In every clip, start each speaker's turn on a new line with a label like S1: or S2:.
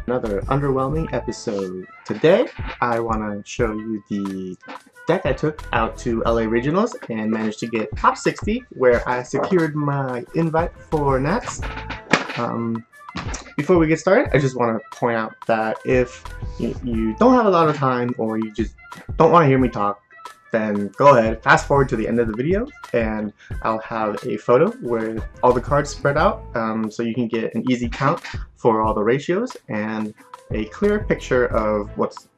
S1: Another underwhelming episode. Today, I want to show you the deck I took out to LA Regionals and managed to get top 60, where I secured my invite for Nats. Before we get started, I just want to point out that if you don't have a lot of time or you just don't want to hear me talk, then go ahead, fast forward to the end of the video, and I'll have a photo with all the cards spread out so you can get an easy count for all the ratios and a clear picture of what's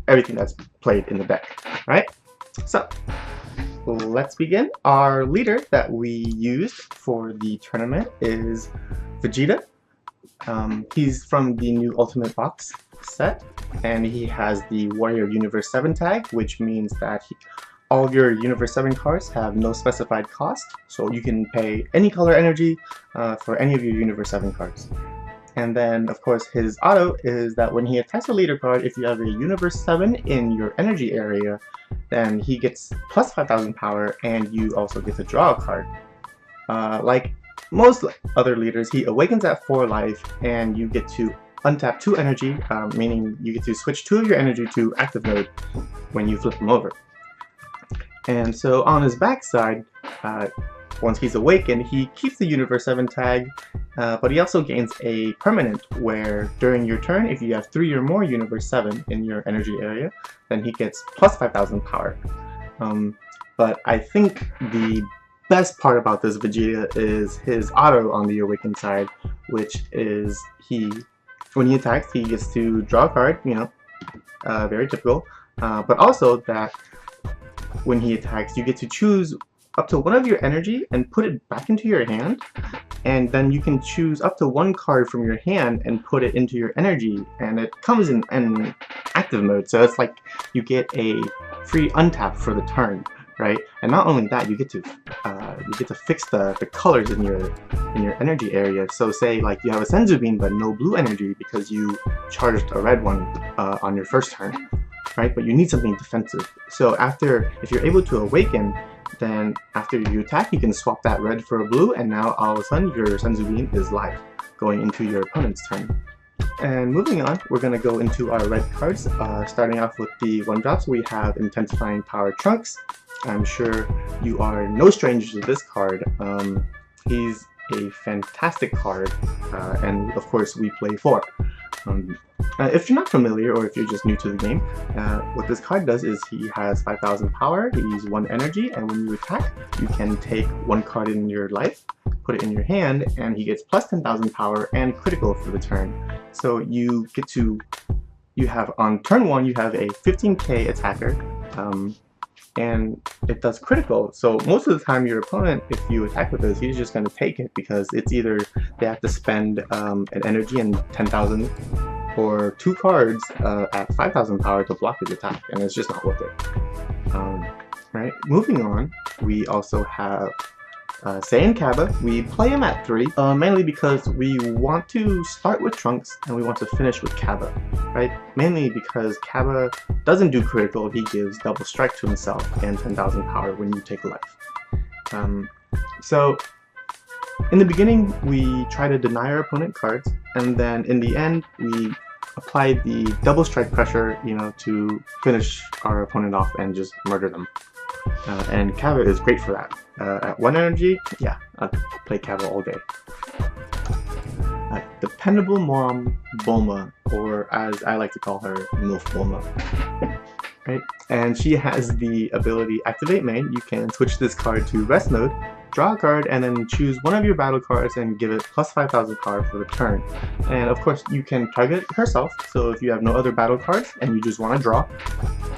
S1: everything that's played in the deck. Alright, so let's begin. Our leader that we used for the tournament is Vegeta. He's from the new Ultimate Box set, and he has the Warrior Universe 7 tag, which means that all your Universe 7 cards have no specified cost, so you can pay any color energy for any of your Universe 7 cards. And then, of course, his auto is that when he attacks a leader card, if you have a Universe 7 in your energy area, then he gets plus 5,000 power, and you also get to draw a card. Like most other leaders, he awakens at 4 life, and you get to untap 2 energy, meaning you get to switch 2 of your energy to active mode when you flip him over. And so on his backside, once he's awakened, he keeps the Universe 7 tag, but he also gains a permanent where during your turn, if you have 3 or more Universe 7 in your energy area, then he gets plus 5,000 power. But I think the best part about this Vegeta is his auto on the awakened side, which is when he attacks, he gets to draw a card, very typical, but also that when he attacks, you get to choose up to 1 of your energy and put it back into your hand, and then you can choose up to 1 card from your hand and put it into your energy, and it comes in active mode, so it's like you get a free untap for the turn, right? And not only that, you get to fix the colors in your energy area. So say like you have a Senzu Bean but no blue energy because you charged a red one on your first turn, right? But you need something defensive. So if you're able to awaken, then after you attack, you can swap that red for a blue, and now all of a sudden your Senzu Bean is live, going into your opponent's turn. And moving on, we're going to go into our red cards. Starting off with the 1-drops, we have Intensifying Power Trunks. I'm sure you are no stranger to this card. He's a fantastic card, and of course we play 4. If you're not familiar, or if you're just new to the game, what this card does is he has 5,000 power, he's 1 energy, and when you attack, you can take 1 card in your life, put it in your hand, and he gets plus 10,000 power and critical for the turn. So you have on turn 1, you have a 15k attacker, and it does critical. So most of the time your opponent, if you attack with this, he's just going to take it because it's either they have to spend an energy and 10,000 or 2 cards at 5,000 power to block his attack, and it's just not worth it. Right, moving on, we also have Saiyan Kaba. We play him at 3, mainly because we want to start with Trunks and we want to finish with Kaba, right? Mainly because Kaba doesn't do critical, he gives double strike to himself and 10,000 power when you take a life. So in the beginning, we try to deny our opponent cards, and then in the end, we apply the double strike pressure, to finish our opponent off and just murder them. And Kaba is great for that. At 1 energy, yeah, I'll play Kaba all day. Dependable Mom Bulma, or as I like to call her, MILF Bulma. Right? And she has the ability Activate Main. You can switch this card to rest mode, draw a card, and then choose 1 of your battle cards and give it plus 5,000 power for the turn. And of course, you can target herself, so if you have no other battle cards and you just want to draw,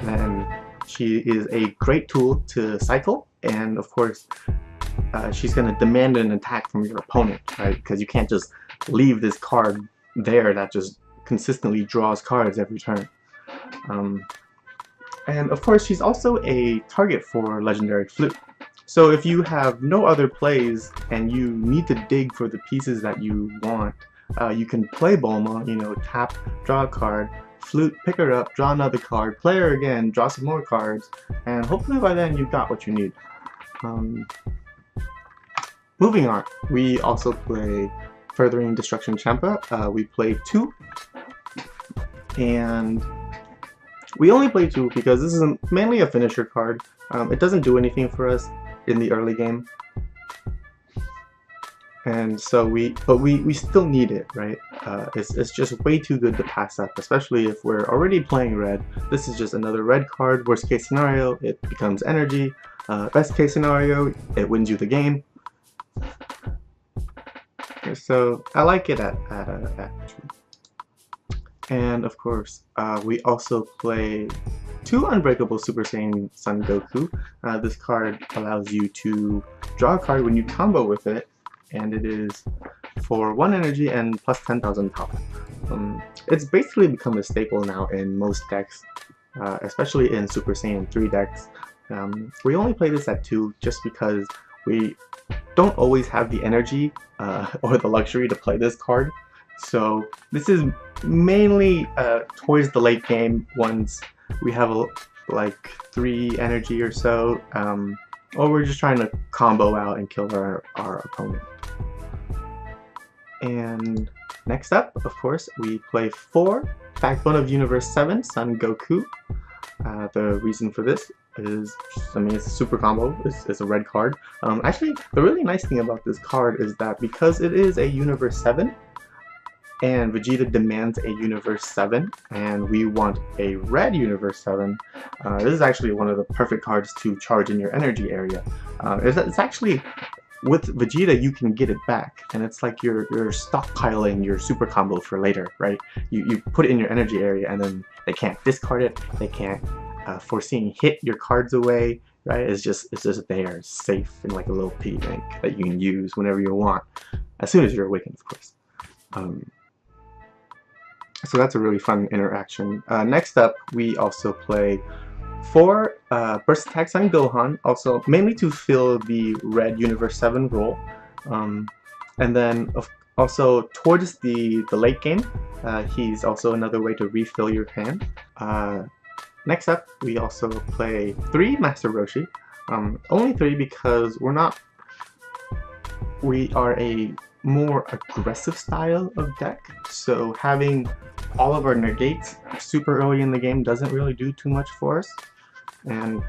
S1: then she is a great tool to cycle, and of course, she's going to demand an attack from your opponent, right? Because you can't just leave this card there that just consistently draws cards every turn. And of course, she's also a target for Legendary Flute. So if you have no other plays and you need to dig for the pieces that you want, you can play Bulma, tap, draw a card, Flute, pick her up, draw another card, play her again, draw some more cards, and hopefully by then you've got what you need. Moving on, we also play Furthering Destruction Champa, we played 2, and we only play 2 because this is mainly a finisher card. It doesn't do anything for us in the early game, and so we still need it, right? It's just way too good to pass up, especially if we're already playing red. This is just another red card. Worst case scenario, it becomes energy. Best case scenario, it wins you the game. So I like it at 2. And of course, we also play 2 Unbreakable Super Saiyan Son Goku. This card allows you to draw a card when you combo with it, and it is for 1 energy and plus 10,000 power. It's basically become a staple now in most decks, especially in Super Saiyan 3 decks. We only play this at 2 just because we don't always have the energy or the luxury to play this card. So this is mainly towards the late game once we have like 3 energy or so, or we're just trying to combo out and kill our opponent. And next up, of course, we play 4 Backbone of Universe 7 Son Goku. The reason for this is, I mean, it's a super combo. It's a red card. Actually, the really nice thing about this card is that because it is a Universe 7, and Vegeta demands a Universe 7, and we want a red Universe 7, this is actually one of the perfect cards to charge in your energy area. It's actually, with Vegeta, you can get it back, and it's like you're stockpiling your super combo for later, right? You put it in your energy area, and then they can't discard it, they can't foreseeing hit your cards away, right? It's just there, safe in like a little piggy bank that you can use whenever you want, as soon as you're awakened, of course. So that's a really fun interaction. Next up, we also play 4 Burst Attack Son Gohan, also mainly to fill the red Universe 7 role. And then also towards the late game, he's also another way to refill your hand. Next up, we also play 3 Master Roshi. Only 3 because we are a more aggressive style of deck, so having all of our negates super early in the game doesn't really do too much for us, and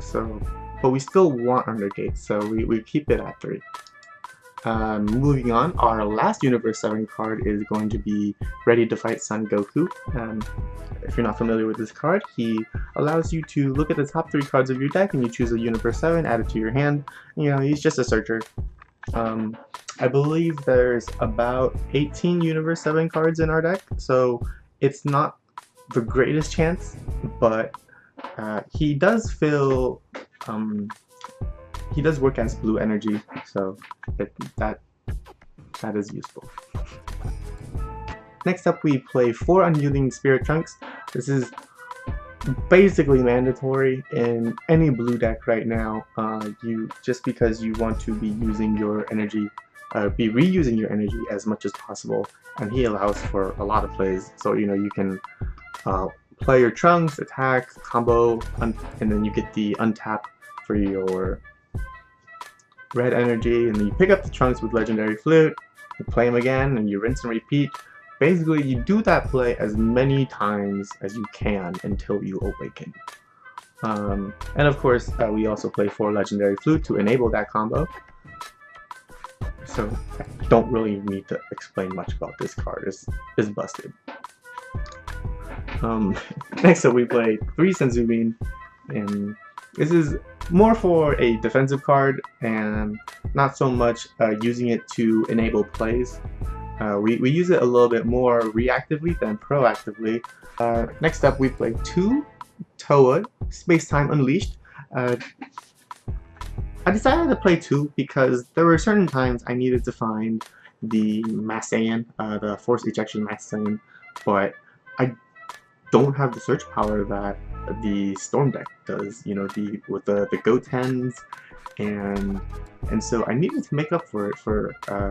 S1: so, but we still want our negates, so we keep it at 3. Moving on, our last Universe 7 card is going to be Ready to Fight Son Goku. If you're not familiar with this card, he allows you to look at the top 3 cards of your deck and you choose a Universe 7, add it to your hand. You know, he's just a searcher. I believe there's about 18 Universe 7 cards in our deck, so it's not the greatest chance, but he does fill, he does work as blue energy, so that is useful. Next up, we play 4 Unyielding Spirit Trunks. This is basically mandatory in any blue deck right now. Just because you want to be using your energy, be reusing your energy as much as possible, and he allows for a lot of plays. So you know, you can play your Trunks, attack, combo, and then you get the untap for your red energy, and then you pick up the Trunks with Legendary Flute, you play him again, and you rinse and repeat. Basically, you do that play as many times as you can until you awaken. And of course, we also play 4 Legendary Flute to enable that combo. So I don't really need to explain much about this card. It's busted. Next up, we play 3 Sensubin, and this is more for a defensive card and not so much using it to enable plays. We use it a little bit more reactively than proactively. Next up, we play 2 Toa Space-Time Unleashed. I decided to play 2 because there were certain times I needed to find the Mass Saiyan, the Force Ejection Mass Saiyan, but I don't have the search power that the Storm deck does, you know, with the Gotens, and so I needed to make up for it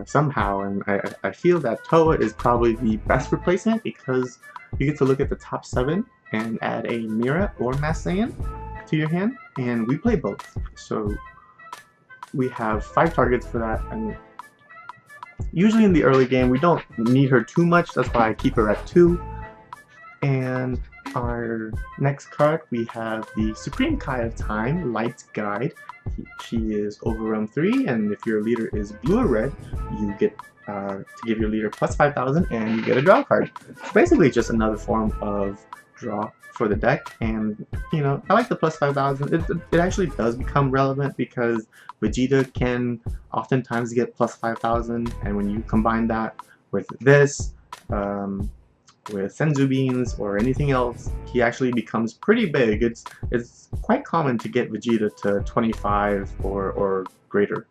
S1: somehow, and I feel that Toa is probably the best replacement because you get to look at the top 7 and add a Mira or Mass Saiyan to your hand, and we play both, so we have 5 targets for that, and usually in the early game we don't need her too much, that's why I keep her at 2. And our next card, we have the Supreme Kai of Time, Light's Guide. She is Overwhelm 3, and if your leader is blue or red, you get to give your leader plus 5,000 and you get a draw card. It's basically just another form of draw for the deck, and you know, I like the plus 5,000. It actually does become relevant because Vegeta can oftentimes get plus 5,000, and when you combine that with this, with Senzu Beans or anything else, he actually becomes pretty big. It's quite common to get Vegeta to 25 or greater.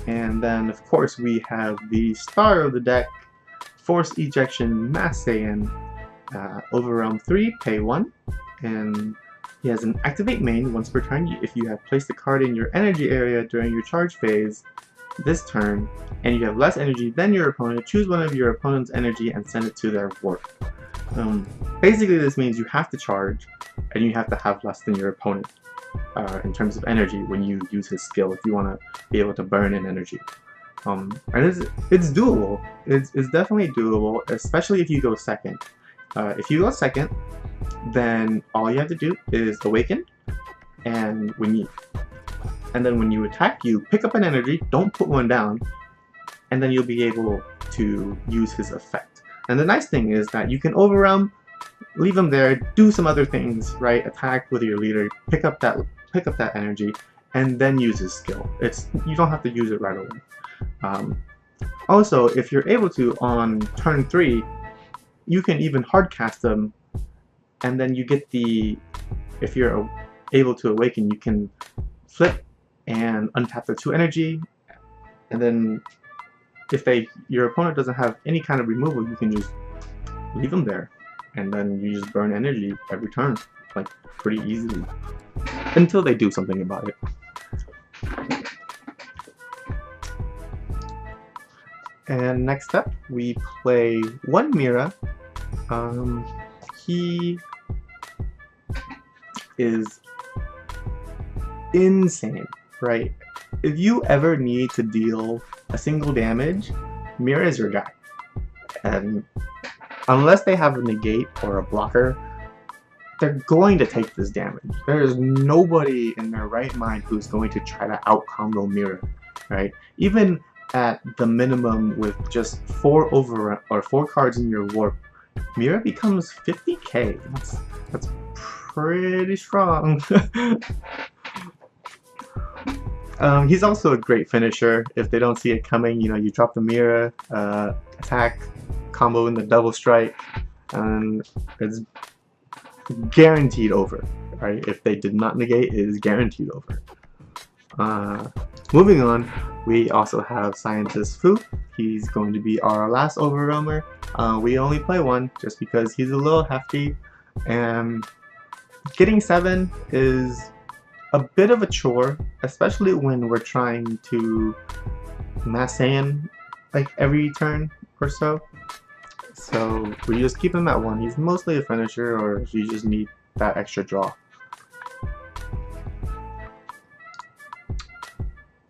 S1: And then of course we have the star of the deck, Force Ejection Mass Saiyan, Overwhelm 3, pay 1, and he has an activate main. Once per turn, if you have placed a card in your energy area during your charge phase this turn, and you have less energy than your opponent, choose one of your opponent's energy and send it to their warp. Basically this means you have to charge, and you have to have less than your opponent in terms of energy when you use his skill, if you want to be able to burn in energy. And it's doable. It's definitely doable, especially if you go second. If you go second, then all you have to do is awaken, and then when you attack, you pick up an energy, don't put one down, and then you'll be able to use his effect. And the nice thing is that you can overwhelm, leave him there, do some other things, right? Attack with your leader, pick up that energy, and then use his skill. You don't have to use it right away. Also, if you're able to, on turn 3, you can even hard cast them, and then you get if you're able to awaken, you can flip and untap the 2 energy, and then if your opponent doesn't have any kind of removal, you can just leave them there, and then you just burn energy every turn, like pretty easily, until they do something about it. And next up, we play one Mira. He is insane, right? If you ever need to deal a single damage, Mira is your guy. And unless they have a negate or a blocker, they're going to take this damage. There is nobody in their right mind who's going to try to out-combo Mira, right? Even at the minimum with just 4 cards in your warp, Mira becomes 50k. That's pretty strong. He's also a great finisher. If they don't see it coming, you know, you drop the Mira, attack, combo in the double strike, and it's guaranteed over, right? If they did not negate, it is guaranteed over. Moving on, we also have Scientist Fu. He's going to be our last overwhelmer. We only play one just because he's a little hefty, and getting 7 is a bit of a chore, especially when we're trying to Mass Saiyan like every turn or so. So we just keep him at 1. He's mostly a finisher, or you just need that extra draw.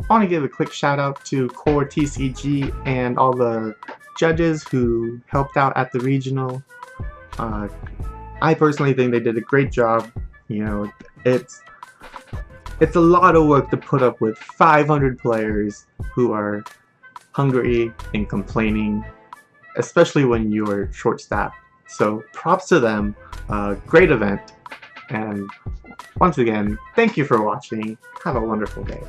S1: I want to give a quick shout out to CoreTCG and all the judges who helped out at the regional. I personally think they did a great job. You know, it's a lot of work to put up with 500 players who are hungry and complaining, especially when you're short-staffed. So props to them. Great event. And once again, thank you for watching. Have a wonderful day.